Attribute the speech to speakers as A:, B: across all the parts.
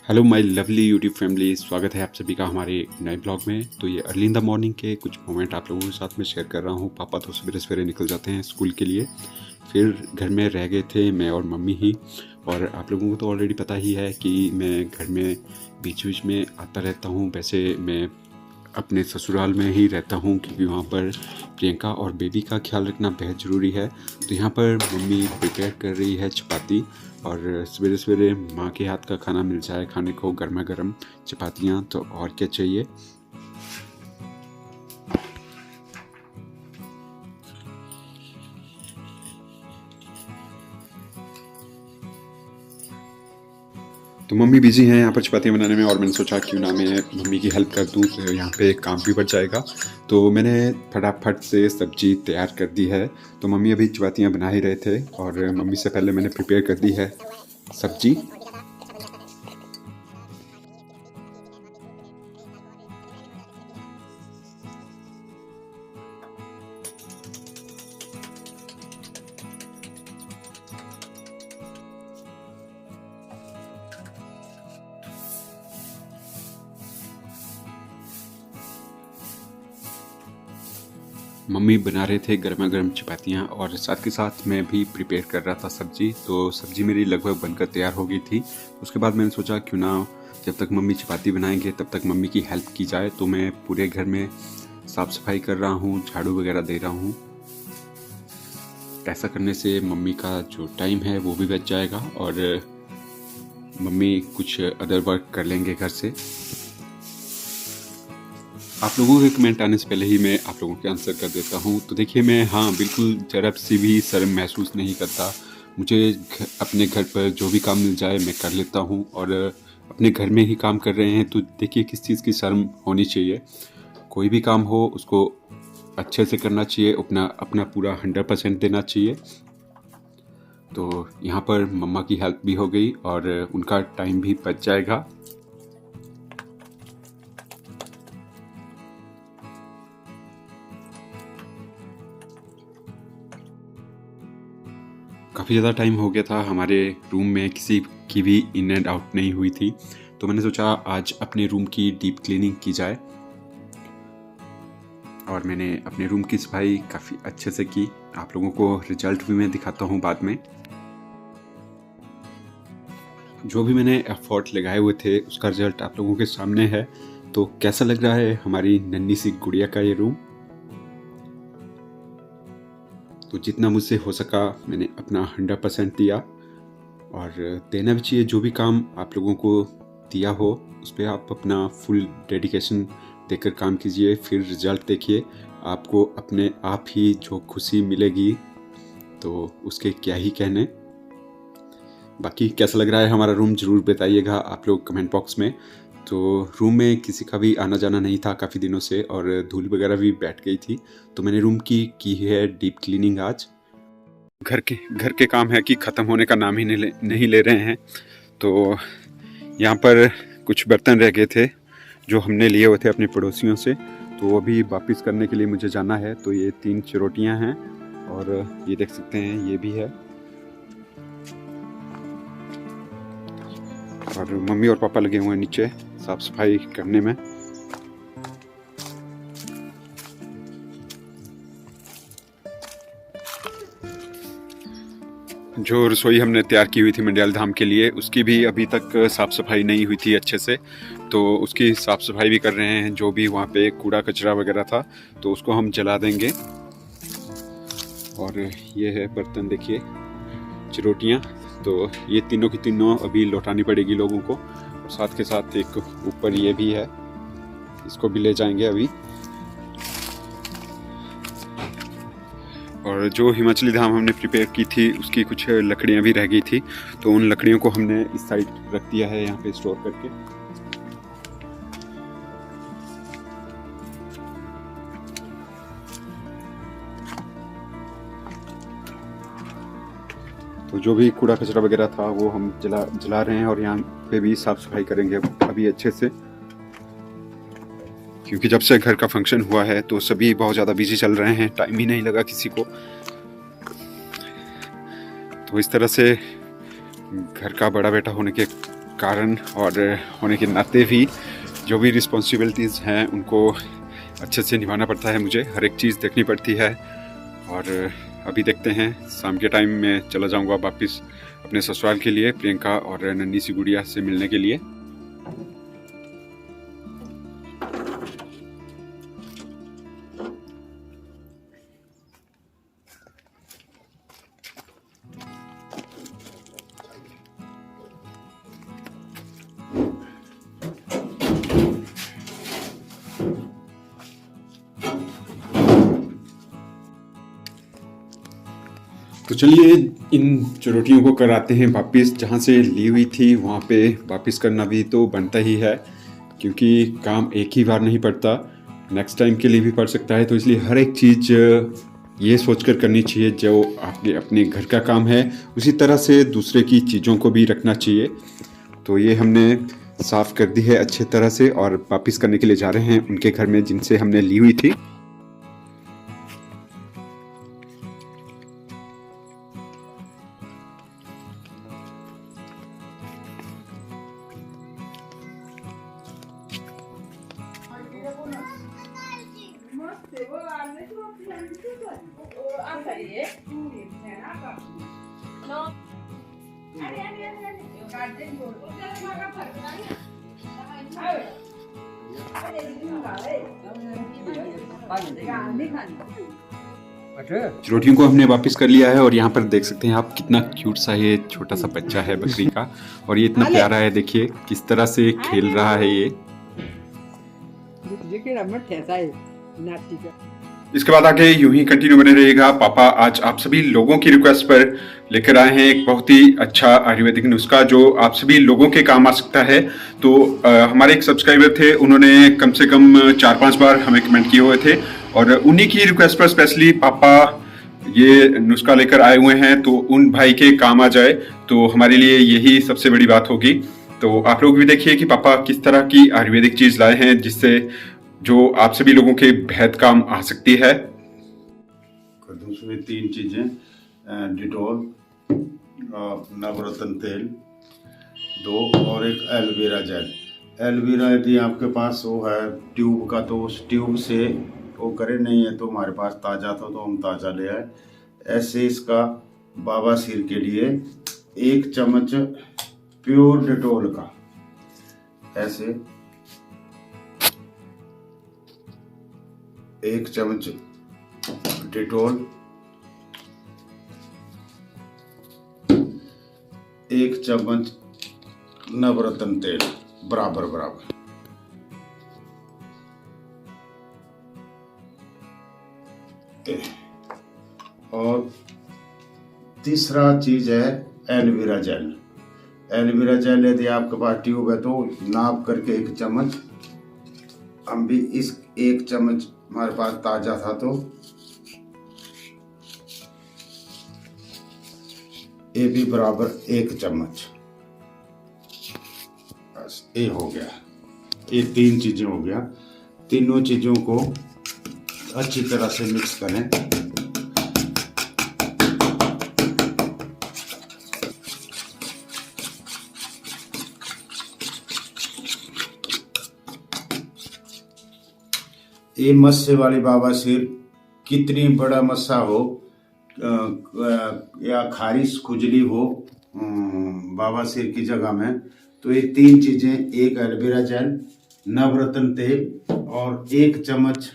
A: Hello my lovely YouTube family, स्वागत है आप सभी का हमारे नए ब्लॉग में। तो ये अर्ली इन द मॉर्निंग के कुछ मोमेंट आप लोगों के साथ में शेयर कर रहा हूँ। पापा तो सवेरे सवेरे निकल जाते हैं स्कूल के लिए, फिर घर में रह गए थे मैं और मम्मी ही। और आप लोगों को तो ऑलरेडी पता ही है कि मैं घर में बीच बीच में आता रहता हूँ। वैसे मैं अपने ससुराल में ही रहता हूँ क्योंकि वहाँ पर प्रियंका और बेबी का ख्याल रखना बेहद ज़रूरी है। तो यहाँ पर मम्मी प्रिपेयर कर रही है चपाती, और सवेरे सवेरे माँ के हाथ का खाना मिल जाए खाने को, गर्मा गर्म चपातियाँ, तो और क्या चाहिए। तो मम्मी बिजी हैं यहाँ पर चपातियाँ बनाने में, और मैंने सोचा क्यों ना मैं मम्मी की हेल्प कर दूँ, तो यहाँ पे काम भी बढ़ जाएगा। तो मैंने फटाफट से सब्जी तैयार कर दी है। तो मम्मी अभी चपातियाँ बना ही रहे थे, और मम्मी से पहले मैंने प्रिपेयर कर दी है सब्जी। मम्मी बना रहे थे गर्मा गर्म चपातियाँ, और साथ के साथ मैं भी प्रिपेयर कर रहा था सब्जी। तो सब्जी मेरी लगभग बनकर तैयार हो गई थी। उसके बाद मैंने सोचा क्यों ना जब तक मम्मी चपाती बनाएंगे तब तक मम्मी की हेल्प की जाए। तो मैं पूरे घर में साफ़ सफाई कर रहा हूँ, झाड़ू वगैरह दे रहा हूँ। ऐसा करने से मम्मी का जो टाइम है वो भी बच जाएगा, और मम्मी कुछ अदर वर्क कर लेंगे घर से। आप लोगों के कमेंट आने से पहले ही मैं आप लोगों के आंसर कर देता हूँ। तो देखिए, मैं बिल्कुल ज़रा सी भी शर्म महसूस नहीं करता। मुझे अपने घर पर जो भी काम मिल जाए मैं कर लेता हूँ, और अपने घर में ही काम कर रहे हैं तो देखिए किस चीज़ की शर्म होनी चाहिए। कोई भी काम हो उसको अच्छे से करना चाहिए, अपना पूरा 100% देना चाहिए। तो यहाँ पर मम्मा की हेल्प भी हो गई और उनका टाइम भी बच जाएगा। काफ़ी ज़्यादा टाइम हो गया था, हमारे रूम में किसी की भी इन एंड आउट नहीं हुई थी। तो मैंने सोचा आज अपने रूम की डीप क्लीनिंग की जाए, और मैंने अपने रूम की सफाई काफ़ी अच्छे से की। आप लोगों को रिजल्ट भी मैं दिखाता हूँ बाद में। जो भी मैंने एफर्ट लगाए हुए थे उसका रिजल्ट आप लोगों के सामने है। तो कैसा लग रहा है हमारी नन्ही सी गुड़िया का ये रूम। तो जितना मुझसे हो सका मैंने अपना 100% दिया, और देना भी चाहिए। जो भी काम आप लोगों को दिया हो उस पर आप अपना फुल डेडिकेशन देकर काम कीजिए, फिर रिजल्ट देखिए। आपको अपने आप ही जो खुशी मिलेगी तो उसके क्या ही कहने। बाकी कैसा लग रहा है हमारा रूम ज़रूर बताइएगा आप लोग कमेंट बॉक्स में। तो रूम में किसी का भी आना जाना नहीं था काफ़ी दिनों से, और धूल वगैरह भी बैठ गई थी। तो मैंने रूम की है डीप क्लीनिंग आज। घर के काम है कि ख़त्म होने का नाम ही नहीं ले रहे हैं। तो यहाँ पर कुछ बर्तन रह गए थे जो हमने लिए हुए थे अपने पड़ोसियों से, तो वो भी वापस करने के लिए मुझे जाना है। तो ये 3 चिरोटियाँ हैं, और ये देख सकते हैं ये भी है। और मम्मी और पापा लगे हुए हैं नीचे साफ सफाई करने में। जो रसोई हमने तैयार की हुई थी मंडियाल धाम के लिए, उसकी भी अभी तक साफ़ सफाई नहीं हुई थी अच्छे से। तो उसकी साफ़ सफाई भी कर रहे हैं। जो भी वहाँ पे कूड़ा कचरा वगैरह था तो उसको हम जला देंगे। और ये है बर्तन, देखिए चिरोटियाँ। तो ये तीनों की तीनों अभी लौटानी पड़ेगी लोगों को, और साथ के साथ एक ऊपर ये भी है, इसको भी ले जाएंगे अभी। और जो हिमाचली धाम हमने प्रिपेयर की थी उसकी कुछ लकड़ियाँ भी रह गई थी, तो उन लकड़ियों को हमने इस साइड रख दिया है यहाँ पे स्टोर करके। तो जो भी कूड़ा कचरा वगैरह था वो हम जला रहे हैं, और यहाँ पे भी साफ सफाई करेंगे अभी अच्छे से, क्योंकि जब से घर का फंक्शन हुआ है तो सभी बहुत ज़्यादा बिजी चल रहे हैं, टाइम ही नहीं लगा किसी को। तो इस तरह से घर का बड़ा बेटा होने के कारण और होने के नाते भी जो भी रिस्पॉन्सिबिलिटीज़ हैं उनको अच्छे से निभाना पड़ता है। मुझे हर एक चीज़ देखनी पड़ती है। और अभी देखते हैं, शाम के टाइम में चला जाऊंगा वापस अपने ससुराल के लिए, प्रियंका और नन्ही सी गुड़िया से मिलने के लिए। तो चलिए इन चुनौतियों को कराते हैं वापस, जहाँ से ली हुई थी वहाँ पे वापस करना भी तो बनता ही है, क्योंकि काम एक ही बार नहीं पड़ता, नेक्स्ट टाइम के लिए भी पड़ सकता है। तो इसलिए हर एक चीज़ ये सोचकर करनी चाहिए, जो आपके अपने घर का काम है उसी तरह से दूसरे की चीज़ों को भी रखना चाहिए। तो ये हमने साफ़ कर दी है अच्छे तरह से और वापस करने के लिए जा रहे हैं उनके घर में जिनसे हमने ली हुई थी। रोटियों को हमने वापस कर लिया है और यहाँ पर देख सकते हैं आप कितना क्यूट सा ये छोटा सा बच्चा है बकरी का, और ये इतना प्यारा है। देखिए किस तरह से खेल रहा है ये। इसके बाद आगे यूं ही कंटिन्यू बने रहिएगा। पापा आज आप सभी लोगों की रिक्वेस्ट पर लेकर आए हैं एक बहुत ही अच्छा आयुर्वेदिक नुस्खा जो आप सभी लोगों के काम आ सकता है। तो हमारे एक सब्सक्राइबर थे, उन्होंने कम से कम 4-5 बार हमें कमेंट किए हुए थे और उन्हीं की रिक्वेस्ट पर स्पेशली पापा ये नुस्खा लेकर आए हुए हैं। तो उन भाई के काम आ जाए तो हमारे लिए यही सबसे बड़ी बात होगी। तो आप लोग भी देखिए कि पापा किस तरह की आयुर्वेदिक चीज लाए हैं जिससे जो आप सभी लोगों के बेहद काम आ सकती है।
B: कद्दूस में 3 चीजें, डिटॉल, नवरत्न तेल 2 और एक एलोवेरा जेल। एलोवेरा यदि आपके पास वो है ट्यूब का तो उस ट्यूब से वो करे, नहीं है तो हमारे पास ताज़ा था तो हम ताज़ा ले आए। ऐसे इसका बवासीर के लिए 1 चम्मच प्योर डिटॉल का, ऐसे 1 चम्मच डिटॉल, 1 चम्मच नवरत्न तेल, बराबर बराबर। और तीसरा चीज है एलोवेरा जेल। एलोवेरा जेल यदि आपके पास ट्यूब है तो नाप करके 1 चम्मच, हम भी इस 1 चम्मच हमारे पास ताजा था तो ये भी बराबर 1 चम्मच, बस ये हो गया। ये 3 चीजें हो गया। तीनों चीजों को अच्छी तरह से मिक्स करें। ये मस्से वाली बवासीर कितनी बड़ा मस्सा हो या खारिश खुजली हो बवासीर की जगह में, तो ये 3 चीजें, 1 एलोवेरा जेल, नवरत्न तेल और 1 चम्मच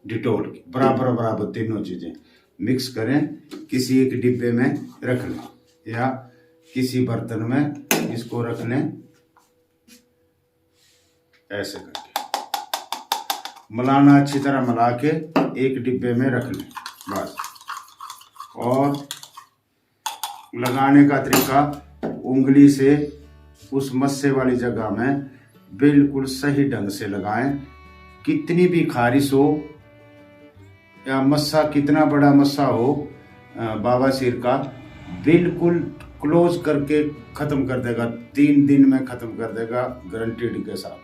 B: डिटॉल की बराबर बराबर तीनों चीजें मिक्स करें। किसी एक डिब्बे में रख लें या किसी बर्तन में इसको रख लें, ऐसे करके मिलाना, अच्छी तरह मिला के एक डिब्बे में रख लें बस। और लगाने का तरीका, उंगली से उस मस्से वाली जगह में बिल्कुल सही ढंग से लगाएं। कितनी भी खारिश हो या मस्सा कितना बड़ा मस्सा हो बवासीर का, बिल्कुल क्लोज करके खत्म कर देगा, 3 दिन में खत्म कर देगा गारंटीड के साथ।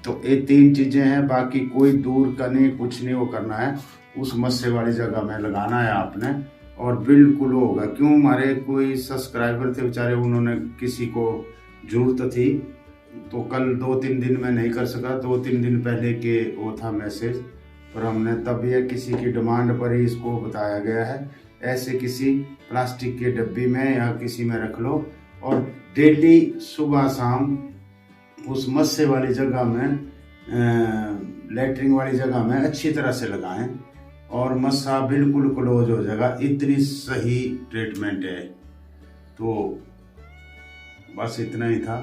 B: तो ये 3 चीजें हैं, बाकी कोई दूर का नहीं, कुछ नहीं वो करना है, उस मस्से वाली जगह में लगाना है आपने और बिल्कुल होगा। क्यों, हमारे कोई सब्सक्राइबर थे बेचारे, उन्होंने किसी को जरूरत थी। तो कल 2-3 दिन में नहीं कर सका, 2-3 दिन पहले के वो था मैसेज, पर हमने तब यह किसी की डिमांड पर ही इसको बताया गया है। ऐसे किसी प्लास्टिक के डब्बी में या किसी में रख लो और डेली सुबह शाम उस मस्से वाली जगह में, लेटरिन वाली जगह में अच्छी तरह से लगाएं और मस्सा बिल्कुल क्लोज हो जाएगा। इतनी सही ट्रीटमेंट है। तो बस इतना ही था।